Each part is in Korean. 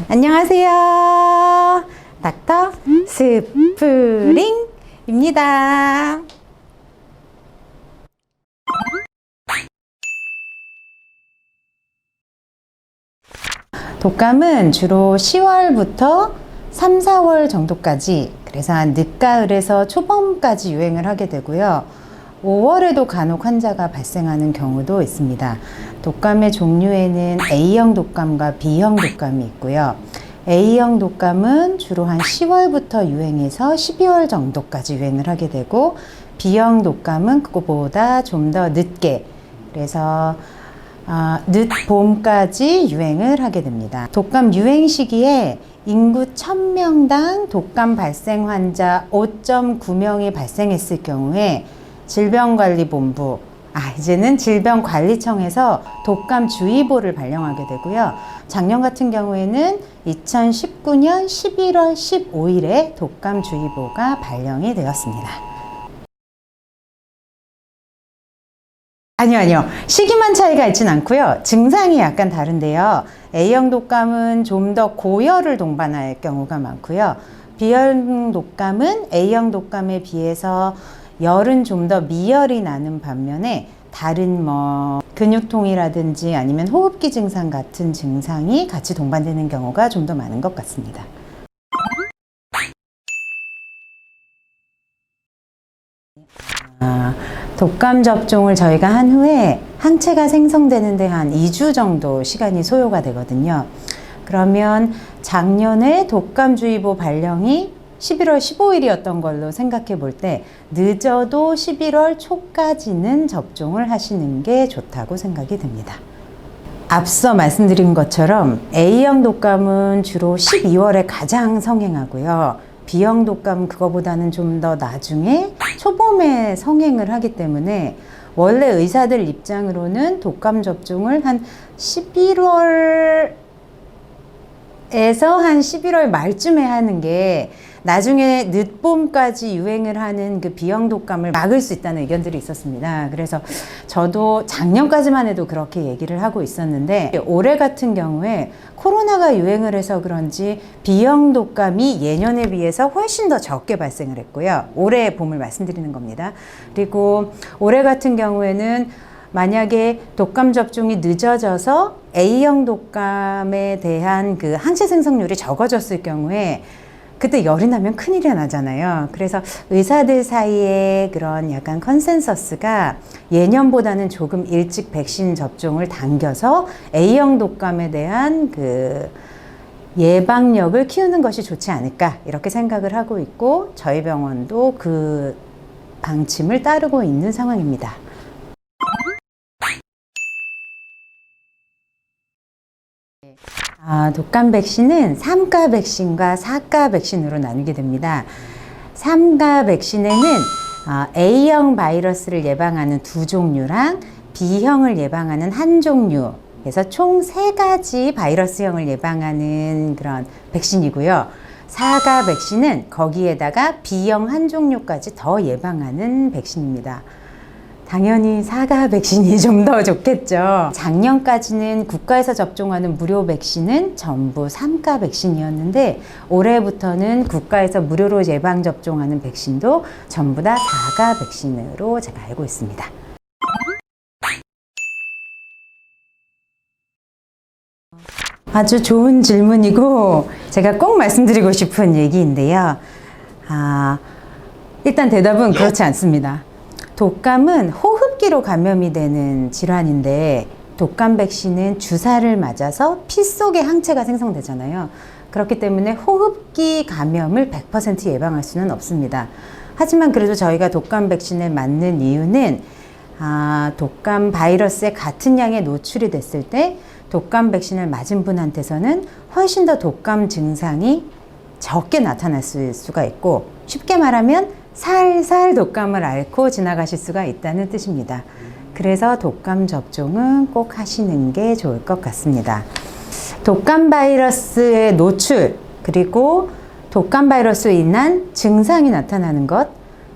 안녕하세요. 닥터 스프링입니다. 독감은 주로 10월부터 3, 4월 정도까지, 그래서 한 늦가을에서 초봄까지 유행을 하게 되고요. 5월에도 간혹 환자가 발생하는 경우도 있습니다. 독감의 종류에는 A형 독감과 B형 독감이 있고요. A형 독감은 주로 한 10월부터 유행해서 12월 정도까지 유행을 하게 되고, B형 독감은 그거보다 좀 더 늦게, 그래서 늦봄까지 유행을 하게 됩니다. 독감 유행 시기에 인구 1000명당 독감 발생 환자 5.9명이 발생했을 경우에 질병관리본부, 이제는 질병관리청에서 독감주의보를 발령하게 되고요. 작년 같은 경우에는 2019년 11월 15일에 독감주의보가 발령이 되었습니다. 아니요. 시기만 차이가 있진 않고요. 증상이 약간 다른데요. A형 독감은 좀 더 고열을 동반할 경우가 많고요. B형 독감은 A형 독감에 비해서 열은 좀 더 미열이 나는 반면에 다른 근육통이라든지 아니면 호흡기 증상 같은 증상이 같이 동반되는 경우가 좀 더 많은 것 같습니다. 독감 접종을 저희가 한 후에 항체가 생성되는데 한 2주 정도 시간이 소요가 되거든요. 그러면 작년에 독감주의보 발령이 11월 15일이었던 걸로 생각해 볼 때 늦어도 11월 초까지는 접종을 하시는 게 좋다고 생각이 듭니다. 앞서 말씀드린 것처럼 A형 독감은 주로 12월에 가장 성행하고요. B형 독감은 그거보다는 좀 더 나중에 초봄에 성행을 하기 때문에 원래 의사들 입장으로는 독감 접종을 한 11월에서 한 11월 말쯤에 하는 게 나중에 늦봄까지 유행을 하는 그 B형 독감을 막을 수 있다는 의견들이 있었습니다. 그래서 저도 작년까지만 해도 그렇게 얘기를 하고 있었는데 올해 같은 경우에 코로나가 유행을 해서 그런지 B형 독감이 예년에 비해서 훨씬 더 적게 발생을 했고요. 올해 봄을 말씀드리는 겁니다. 그리고 올해 같은 경우에는 만약에 독감 접종이 늦어져서 A형 독감에 대한 그 항체 생성률이 적어졌을 경우에 그때 열이 나면 큰일이 나잖아요. 그래서 의사들 사이에 그런 약간 컨센서스가 예년보다는 조금 일찍 백신 접종을 당겨서 A형 독감에 대한 그 예방력을 키우는 것이 좋지 않을까 이렇게 생각을 하고 있고 저희 병원도 그 방침을 따르고 있는 상황입니다. 독감 백신은 3가 백신과 4가 백신으로 나누게 됩니다. 3가 백신에는 A형 바이러스를 예방하는 2종류랑 B형을 예방하는 1종류, 그래서 총 3가지 바이러스형을 예방하는 그런 백신이고요. 4가 백신은 거기에다가 B형 1종류까지 더 예방하는 백신입니다. 당연히 4가 백신이 좀 더 좋겠죠. 작년까지는 국가에서 접종하는 무료 백신은 전부 3가 백신이었는데 올해부터는 국가에서 무료로 예방 접종하는 백신도 전부 다 4가 백신으로 제가 알고 있습니다. 아주 좋은 질문이고 제가 꼭 말씀드리고 싶은 얘기인데요. 일단 대답은 그렇지 않습니다. 독감은 호흡기로 감염이 되는 질환인데 독감 백신은 주사를 맞아서 피 속에 항체가 생성되잖아요. 그렇기 때문에 호흡기 감염을 100% 예방할 수는 없습니다. 하지만 그래도 저희가 독감 백신을 맞는 이유는 독감 바이러스에 같은 양의 노출이 됐을 때 독감 백신을 맞은 분한테서는 훨씬 더 독감 증상이 적게 나타날 수가 있고 쉽게 말하면 살살 독감을 앓고 지나가실 수가 있다는 뜻입니다. 그래서 독감 접종은 꼭 하시는 게 좋을 것 같습니다. 독감 바이러스의 노출, 그리고 독감 바이러스로 인한 증상이 나타나는 것,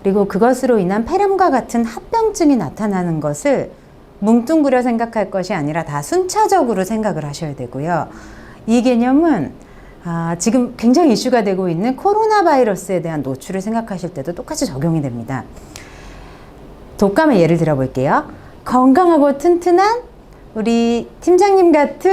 그리고 그것으로 인한 폐렴과 같은 합병증이 나타나는 것을 뭉뚱그려 생각할 것이 아니라 다 순차적으로 생각을 하셔야 되고요. 이 개념은 지금 굉장히 이슈가 되고 있는 코로나 바이러스에 대한 노출을 생각하실 때도 똑같이 적용이 됩니다. 독감의 예를 들어 볼게요. 건강하고 튼튼한 우리 팀장님 같은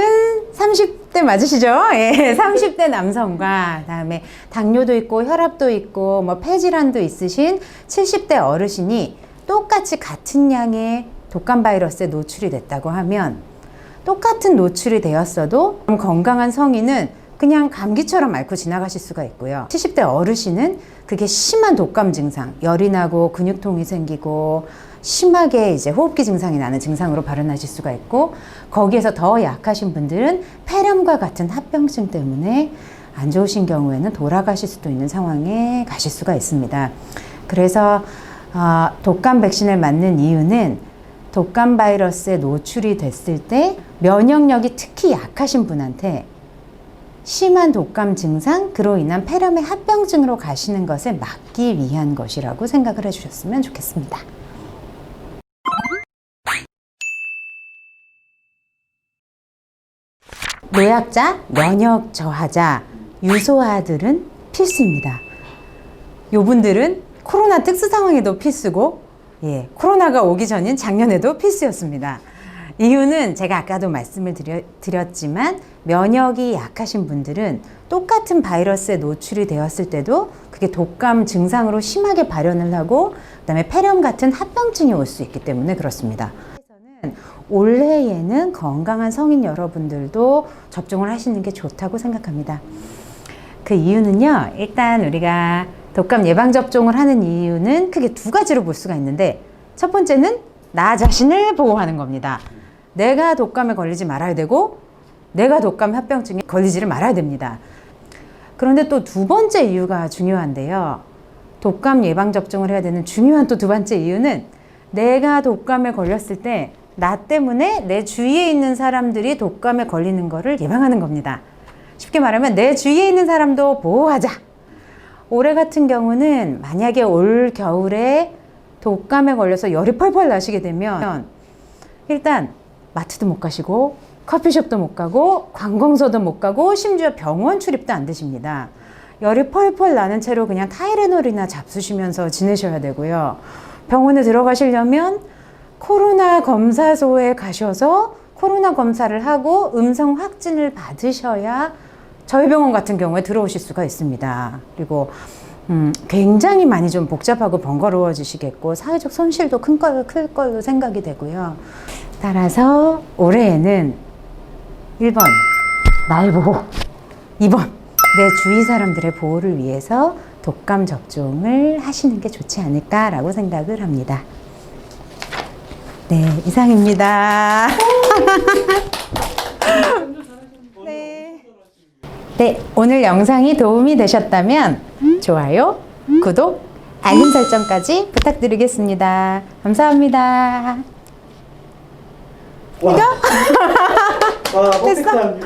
30대 맞으시죠? 예, 30대 남성과 그다음에 당뇨도 있고 혈압도 있고 뭐 폐질환도 있으신 70대 어르신이 똑같이 같은 양의 독감 바이러스에 노출이 됐다고 하면 똑같은 노출이 되었어도 건강한 성인은 그냥 감기처럼 앓고 지나가실 수가 있고요. 70대 어르신은 그게 심한 독감 증상, 열이 나고 근육통이 생기고 심하게 이제 호흡기 증상이 나는 증상으로 발현하실 수가 있고, 거기에서 더 약하신 분들은 폐렴과 같은 합병증 때문에 안 좋으신 경우에는 돌아가실 수도 있는 상황에 가실 수가 있습니다. 그래서 독감 백신을 맞는 이유는 독감 바이러스에 노출이 됐을 때 면역력이 특히 약하신 분한테 심한 독감 증상, 그로 인한 폐렴의 합병증으로 가시는 것을 막기 위한 것이라고 생각을 해주셨으면 좋겠습니다. 노약자, 면역 저하자, 유소아들은 필수입니다. 요분들은 코로나 특수 상황에도 필수고, 코로나가 오기 전인 작년에도 필수였습니다. 이유는 제가 아까도 말씀을 드렸지만 면역이 약하신 분들은 똑같은 바이러스에 노출이 되었을 때도 그게 독감 증상으로 심하게 발현을 하고 그다음에 폐렴 같은 합병증이 올 수 있기 때문에 그렇습니다. 올해에는 건강한 성인 여러분들도 접종을 하시는 게 좋다고 생각합니다. 그 이유는요, 일단 우리가 독감 예방접종을 하는 이유는 크게 두 가지로 볼 수가 있는데, 첫 번째는 나 자신을 보호하는 겁니다. 내가 독감에 걸리지 말아야 되고 내가 독감 합병증에 걸리지를 말아야 됩니다. 그런데 또 두 번째 이유가 중요한데요. 독감 예방접종을 해야 되는 중요한 또 두 번째 이유는 내가 독감에 걸렸을 때 나 때문에 내 주위에 있는 사람들이 독감에 걸리는 거를 예방하는 겁니다. 쉽게 말하면 내 주위에 있는 사람도 보호하자. 올해 같은 경우는 만약에 올 겨울에 독감에 걸려서 열이 펄펄 나시게 되면 일단 마트도 못 가시고 커피숍도 못 가고 관공서도 못 가고 심지어 병원 출입도 안 되십니다. 열이 펄펄 나는 채로 그냥 타이레놀이나 잡수시면서 지내셔야 되고요. 병원에 들어가시려면 코로나 검사소에 가셔서 코로나 검사를 하고 음성 확진을 받으셔야 저희 병원 같은 경우에 들어오실 수가 있습니다. 그리고 굉장히 많이 좀 복잡하고 번거로워지시겠고 사회적 손실도 클 걸로 생각이 되고요. 따라서 올해에는 1번 날 보호, 2번 내 주위 사람들의 보호를 위해서 독감 접종을 하시는 게 좋지 않을까라고 생각을 합니다. 네, 이상입니다. 네, 오늘 영상이 도움이 되셨다면 좋아요, 구독, 알림 설정까지 부탁드리겠습니다. 감사합니다. 와. 이거? 와, 됐어? 퍼펙트한